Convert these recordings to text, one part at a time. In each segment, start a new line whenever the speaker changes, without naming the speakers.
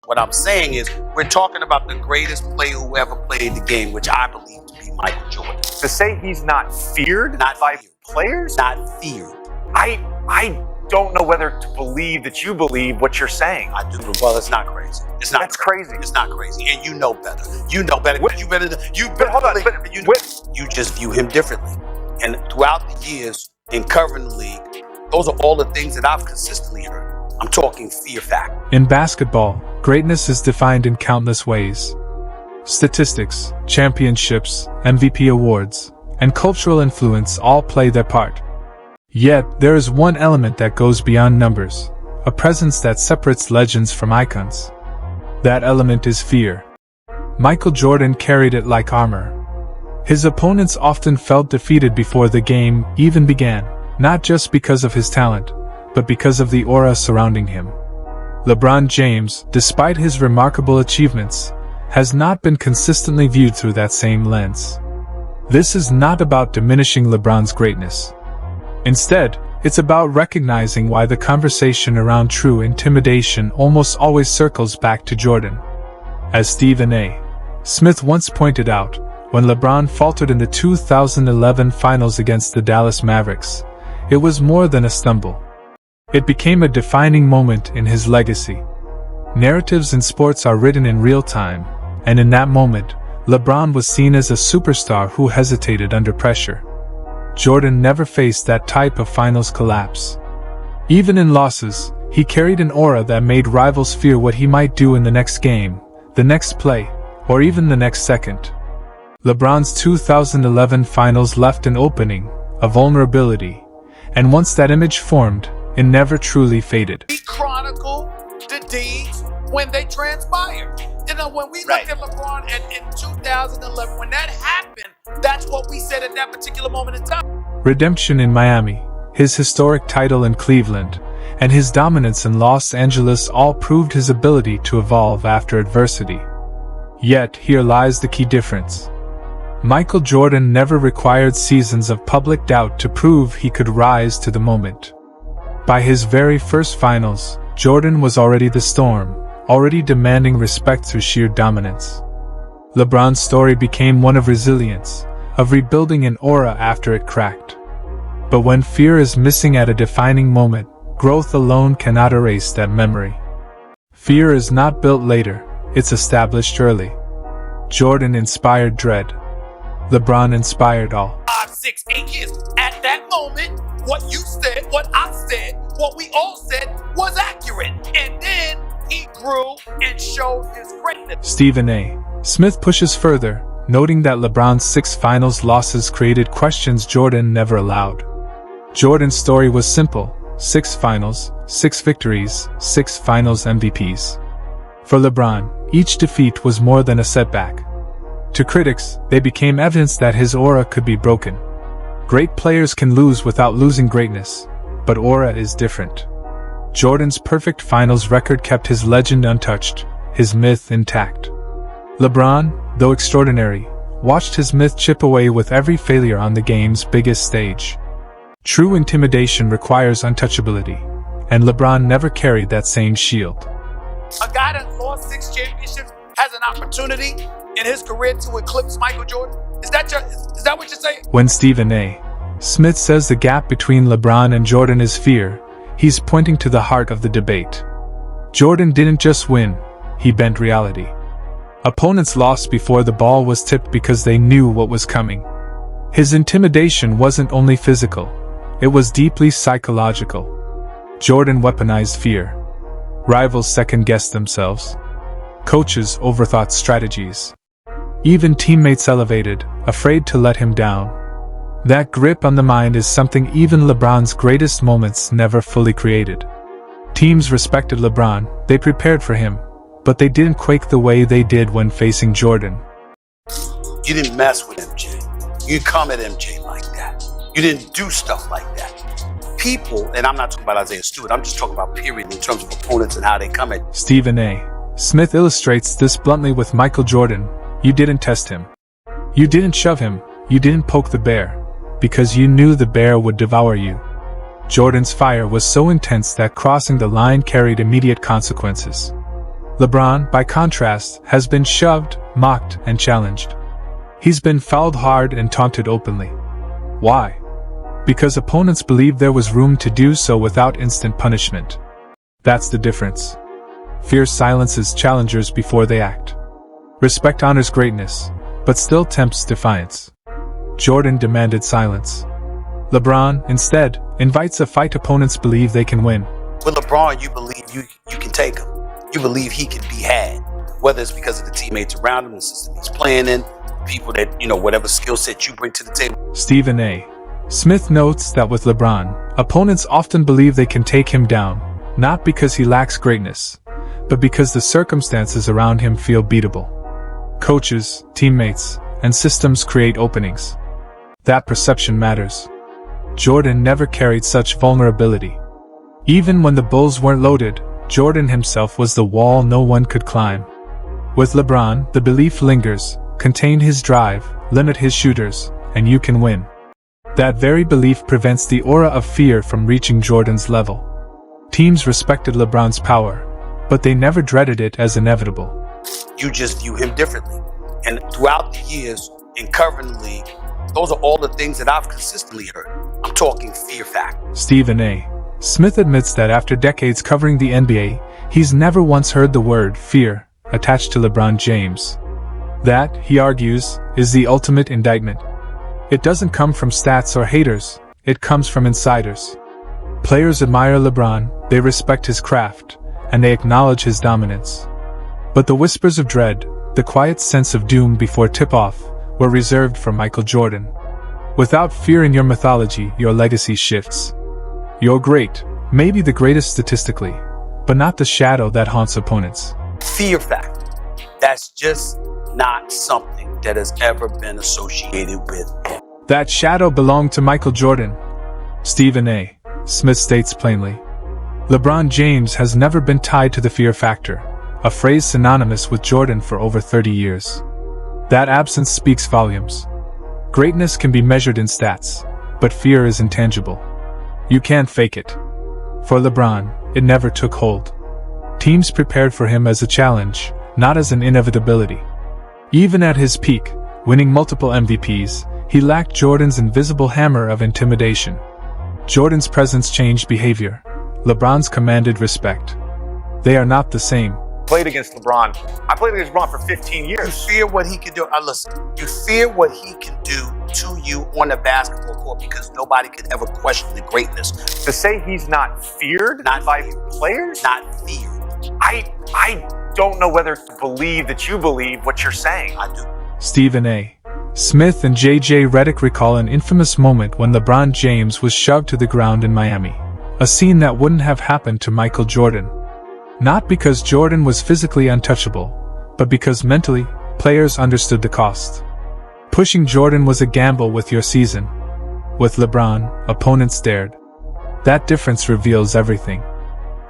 What I'm saying is, we're talking about the greatest player who ever played the game, which I believe to be Michael Jordan.
To say he's not feared by players?
Not feared.
I don't know whether to believe that you believe what you're saying.
I do. Well, it's not crazy. It's not.
That's crazy.
It's not crazy, and you know better. You know better. You just view him differently. And throughout the years in covering the league, those are all the things that I've consistently heard. I'm talking fear factor.
In basketball, greatness is defined in countless ways. Statistics, championships, MVP awards, and cultural influence all play their part. Yet, there is one element that goes beyond numbers, a presence that separates legends from icons. That element is fear. Michael Jordan carried it like armor. His opponents often felt defeated before the game even began, not just because of his talent, but because of the aura surrounding him. LeBron James, despite his remarkable achievements, has not been consistently viewed through that same lens. This is not about diminishing LeBron's greatness. Instead, it's about recognizing why the conversation around true intimidation almost always circles back to Jordan. As Stephen A. Smith once pointed out, when LeBron faltered in the 2011 finals against the Dallas Mavericks, it was more than a stumble. It became a defining moment in his legacy. Narratives in sports are written in real time, and in that moment, LeBron was seen as a superstar who hesitated under pressure. Jordan never faced that type of finals collapse. Even in losses, he carried an aura that made rivals fear what he might do in the next game, the next play, or even the next second. LeBron's 2011 finals left an opening, a vulnerability, and once that image formed, it never truly faded.
We chronicle the deeds when they transpire. You know, when we looked at LeBron in 2011, when that happened, that's what we said at that particular moment in time.
Redemption in Miami, his historic title in Cleveland, and his dominance in Los Angeles all proved his ability to evolve after adversity. Yet, here lies the key difference. Michael Jordan never required seasons of public doubt to prove he could rise to the moment. By his very first finals, Jordan was already the storm, already demanding respect through sheer dominance. LeBron's story became one of resilience, of rebuilding an aura after it cracked. But when fear is missing at a defining moment, growth alone cannot erase that memory. Fear is not built later, it's established early. Jordan inspired dread. LeBron inspired awe.
5, 6, 8 years. At that moment, what you said, what I said, what we all said was accurate. And then he grew and showed his greatness.
Stephen A. Smith pushes further, noting that LeBron's 6 finals losses created questions Jordan never allowed. Jordan's story was simple: 6 finals, 6 victories, 6 finals MVPs. For LeBron, each defeat was more than a setback. To critics, they became evidence that his aura could be broken. Great players can lose without losing greatness, but aura is different. Jordan's perfect finals record kept his legend untouched, his myth intact. LeBron, though extraordinary, watched his myth chip away with every failure on the game's biggest stage. True intimidation requires untouchability, and LeBron never carried that same shield.
A guy that lost 6 championships has an opportunity in his career to eclipse Michael Jordan? Is that what you're saying?
When Stephen A. Smith says the gap between LeBron and Jordan is fear, he's pointing to the heart of the debate. Jordan didn't just win, he bent reality. Opponents lost before the ball was tipped because they knew what was coming. His intimidation wasn't only physical, it was deeply psychological. Jordan weaponized fear. Rivals second-guessed themselves. Coaches overthought strategies. Even teammates elevated, afraid to let him down. That grip on the mind is something even LeBron's greatest moments never fully created. Teams respected LeBron, they prepared for him, but they didn't quake the way they did when facing Jordan.
You didn't mess with MJ. You come at MJ like that. You didn't do stuff like that. People, and I'm not talking about Isaiah Stewart, I'm just talking about period in terms of opponents and how they come at.
Stephen A. Smith illustrates this bluntly with Michael Jordan. You didn't test him. You didn't shove him. You didn't poke the bear. Because you knew the bear would devour you. Jordan's fire was so intense that crossing the line carried immediate consequences. LeBron, by contrast, has been shoved, mocked, and challenged. He's been fouled hard and taunted openly. Why? Because opponents believed there was room to do so without instant punishment. That's the difference. Fear silences challengers before they act. Respect honors greatness, but still tempts defiance. Jordan demanded silence. LeBron, instead, invites a fight opponents believe they can win.
With LeBron, you believe you can take him. You believe he can be had, whether it's because of the teammates around him, the system he's playing in, people that, whatever skill set you bring to the table.
Stephen A. Smith notes that with LeBron, opponents often believe they can take him down, not because he lacks greatness, but because the circumstances around him feel beatable. Coaches, teammates, and systems create openings. That perception matters. Jordan never carried such vulnerability. Even when the Bulls weren't loaded, Jordan himself was the wall no one could climb. With LeBron, the belief lingers: contain his drive, limit his shooters, and you can win. That very belief prevents the aura of fear from reaching Jordan's level. Teams respected LeBron's power, but they never dreaded it as inevitable.
You just view him differently. And throughout the years, in covering the league, those are all the things that I've consistently heard. I'm talking fear factor.
Stephen A. Smith admits that after decades covering the NBA, he's never once heard the word fear attached to LeBron James. That, he argues, is the ultimate indictment. It doesn't come from stats or haters, it comes from insiders. Players admire LeBron, they respect his craft, and they acknowledge his dominance. But the whispers of dread, the quiet sense of doom before tip-off, were reserved for Michael Jordan. Without fear in your mythology, your legacy shifts. You're great, maybe the greatest statistically, but not the shadow that haunts opponents.
Fear factor. That's just not something that has ever been associated with him.
That shadow belonged to Michael Jordan. Stephen A. Smith states plainly. LeBron James has never been tied to the fear factor, a phrase synonymous with Jordan for over 30 years. That absence speaks volumes. Greatness can be measured in stats, but fear is intangible. You can't fake it. For LeBron, it never took hold. Teams prepared for him as a challenge, not as an inevitability. Even at his peak, winning multiple MVPs, he lacked Jordan's invisible hammer of intimidation. Jordan's presence changed behavior. LeBron's commanded respect. They are not the same.
Played against LeBron. I played against LeBron for 15
You
years.
fear what he can do. Listen, you fear what he can do to you on the basketball court because nobody could ever question the greatness.
To say he's not feared
Not
by
feared.
players,
Not feared.
I don't know whether to believe that you believe what you're saying.
I do.
Stephen A. Smith and J.J. Redick recall an infamous moment when LeBron James was shoved to the ground in Miami, a scene that wouldn't have happened to Michael Jordan. Not because Jordan was physically untouchable, but because mentally, players understood the cost. Pushing Jordan was a gamble with your season. With LeBron, opponents dared. That difference reveals everything.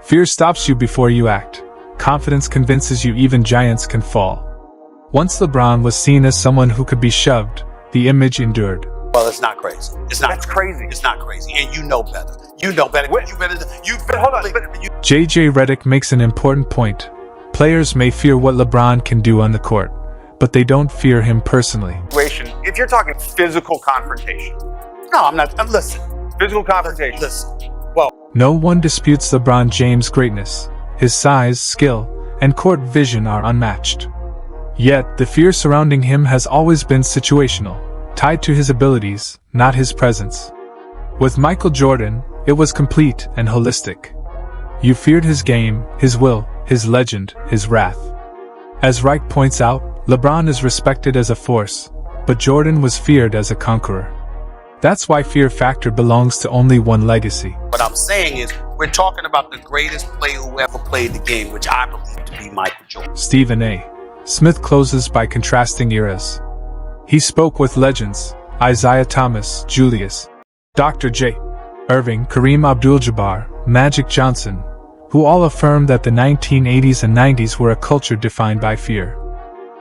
Fear stops you before you act. Confidence convinces you even giants can fall. Once LeBron was seen as someone who could be shoved, the image endured.
Well, it's not crazy. It's not.
That's crazy.
It's not crazy, and you know better. You know better.
Wait,
You better.
hold on.
J.J. Redick makes an important point. Players may fear what LeBron can do on the court, but they don't fear him personally.
If you're talking physical confrontation,
No, I'm not. Listen.
physical confrontation.
Listen. Well,
No one disputes LeBron James' greatness. His size, skill, and court vision are unmatched. Yet, the fear surrounding him has always been situational, tied to his abilities, not his presence. With Michael Jordan, it was complete and holistic. You feared his game, his will, his legend, his wrath. As Reich points out, LeBron is respected as a force, but Jordan was feared as a conqueror. That's why fear factor belongs to only one legacy.
what I'm saying is, we're talking about the greatest player who ever played the game, which I believe to be Michael Jordan.
Stephen A. Smith closes by contrasting eras. He spoke with legends, Isaiah Thomas, Julius, Dr. J. Irving, Kareem Abdul-Jabbar, Magic Johnson, who all affirmed that the 1980s and 90s were a culture defined by fear.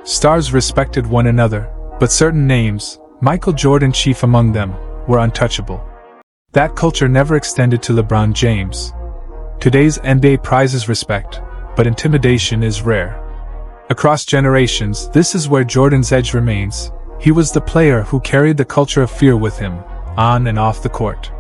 Stars respected one another, but certain names, Michael Jordan chief among them, were untouchable. That culture never extended to LeBron James. Today's NBA prizes respect, but intimidation is rare. Across generations, this is where Jordan's edge remains. He was the player who carried the culture of fear with him, on and off the court.